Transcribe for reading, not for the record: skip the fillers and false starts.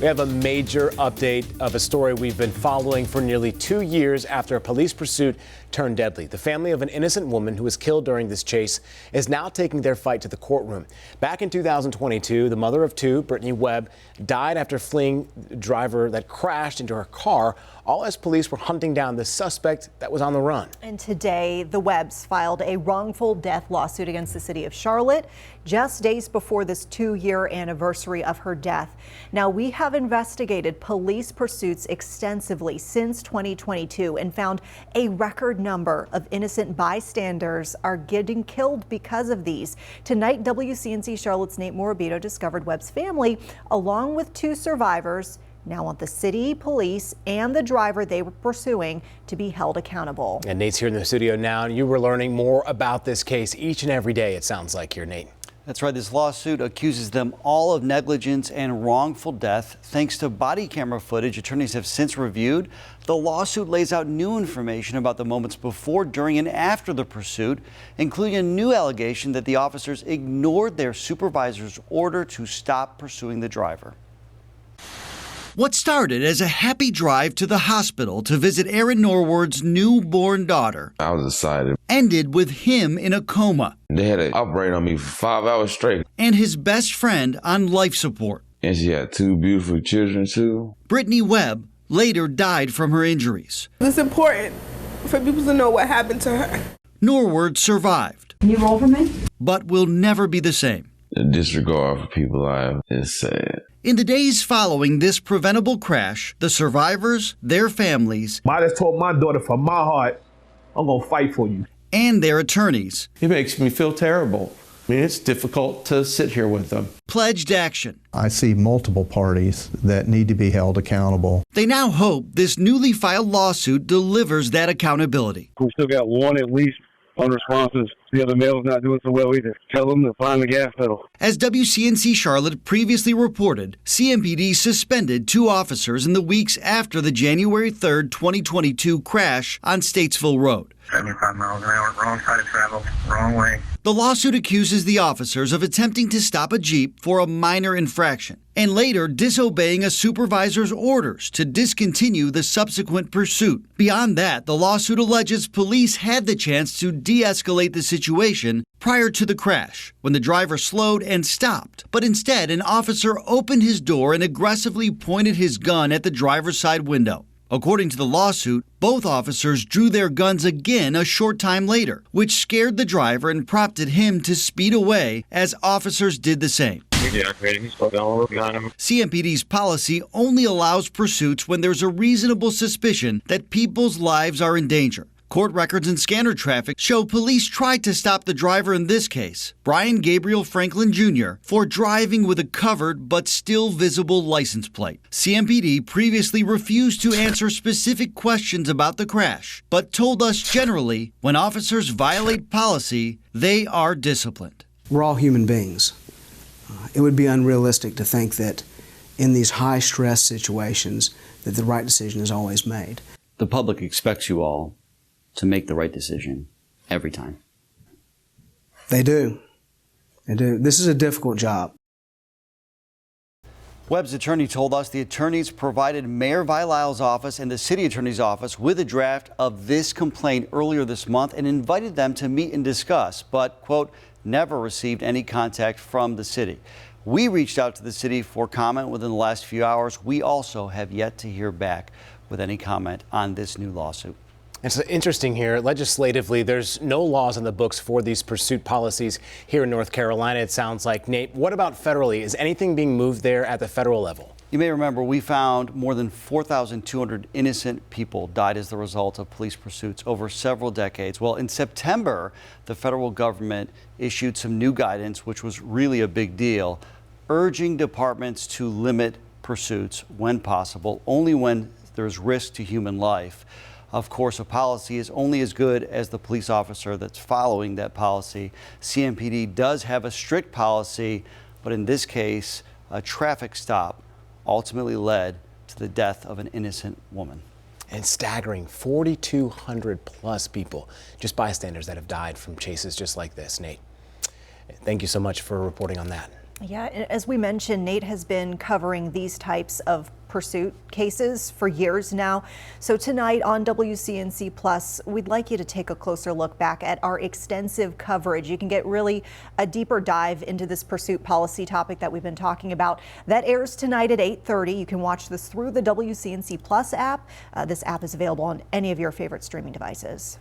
We have a major update of a story we've been following for nearly 2 years after a police pursuit turned deadly. The family of an innocent woman who was killed during this chase is now taking their fight to the courtroom. Back in 2022, the mother of two, Brittany Webb, died after fleeing the driver that crashed into her car, all as police were hunting down the suspect that was on the run. And today, the Webbs filed a wrongful death lawsuit against the city of Charlotte just days before this 2-year anniversary of her death. Now, we have investigated police pursuits extensively since 2022 and found a record number of innocent bystanders are getting killed because of these. Tonight, WCNC Charlotte's Nate Morabito discovered Webb's family, along with 2 survivors, now want the city, police, and the driver they were pursuing to be held accountable. And Nate's here in the studio now, and you were learning more about this case each and every day, it sounds like here, Nate. That's right. This lawsuit accuses them all of negligence and wrongful death. Thanks to body camera footage attorneys have since reviewed, the lawsuit lays out new information about the moments before, during, and after the pursuit, including a new allegation that the officers ignored their supervisor's order to stop pursuing the driver. What started as a happy drive to the hospital to visit Aaron Norward's newborn daughter, I was excited. Ended with him in a coma. They had to operate on me for 5 hours straight. And his best friend on life support. And she had 2 beautiful children too. Brittany Webb later died from her injuries. It's important for people to know what happened to her. Norward survived. Can you roll for me? But will never be the same. The disregard for people's lives is sad. In the days following this preventable crash, the survivors, their families, I just told my daughter from my heart, I'm going to fight for you. And their attorneys. It makes me feel terrible. I mean, it's difficult to sit here with them. Pledged action. I see multiple parties that need to be held accountable. They now hope this newly filed lawsuit delivers that accountability. We still got one at least unresponsive. The other male's not doing so well either. Tell them to find the gas pedal. As WCNC Charlotte previously reported, CMPD suspended 2 officers in the weeks after the January 3rd, 2022 crash on Statesville Road. 75 miles an hour, wrong side of travel, wrong way. The lawsuit accuses the officers of attempting to stop a Jeep for a minor infraction and later disobeying a supervisor's orders to discontinue the subsequent pursuit. Beyond that, the lawsuit alleges police had the chance to de-escalate the situation prior to the crash when the driver slowed and stopped. But instead, an officer opened his door and aggressively pointed his gun at the driver's side window. According to the lawsuit, both officers drew their guns again a short time later, which scared the driver and prompted him to speed away as officers did the same. CMPD's policy only allows pursuits when there's a reasonable suspicion that people's lives are in danger. Court records and scanner traffic show police tried to stop the driver in this case, Brian Gabriel Franklin Jr., for driving with a covered but still visible license plate. CMPD previously refused to answer specific questions about the crash, but told us generally when officers violate policy, they are disciplined. We're all human beings. It would be unrealistic to think that in these high-stress situations that the right decision is always made. The public expects you all to make the right decision every time. They do. They do. This is a difficult job. Webb's attorney told us the attorneys provided Mayor Vilisle's office and the city attorney's office with a draft of this complaint earlier this month and invited them to meet and discuss, but, quote, never received any contact from the city. We reached out to the city for comment within the last few hours. We also have yet to hear back with any comment on this new lawsuit. It's interesting here. Legislatively, there's no laws on the books for these pursuit policies here in North Carolina, it sounds like. Nate, what about federally? Is anything being moved there at the federal level? You may remember we found more than 4,200 innocent people died as the result of police pursuits over several decades. Well, in September, the federal government issued some new guidance, which was really a big deal, urging departments to limit pursuits when possible, only when there's risk to human life. Of course, a policy is only as good as the police officer that's following that policy. CMPD does have a strict policy, but in this case, a traffic stop ultimately led to the death of an innocent woman. And staggering, 4,200 plus people, just bystanders that have died from chases just like this. Nate, thank you so much for reporting on that. Yeah, as we mentioned, Nate has been covering these types of pursuit cases for years now. So tonight on WCNC Plus, we'd like you to take a closer look back at our extensive coverage. You can get really a deeper dive into this pursuit policy topic that we've been talking about. That airs tonight at 8:30. You can watch this through the WCNC Plus app. This app is available on any of your favorite streaming devices.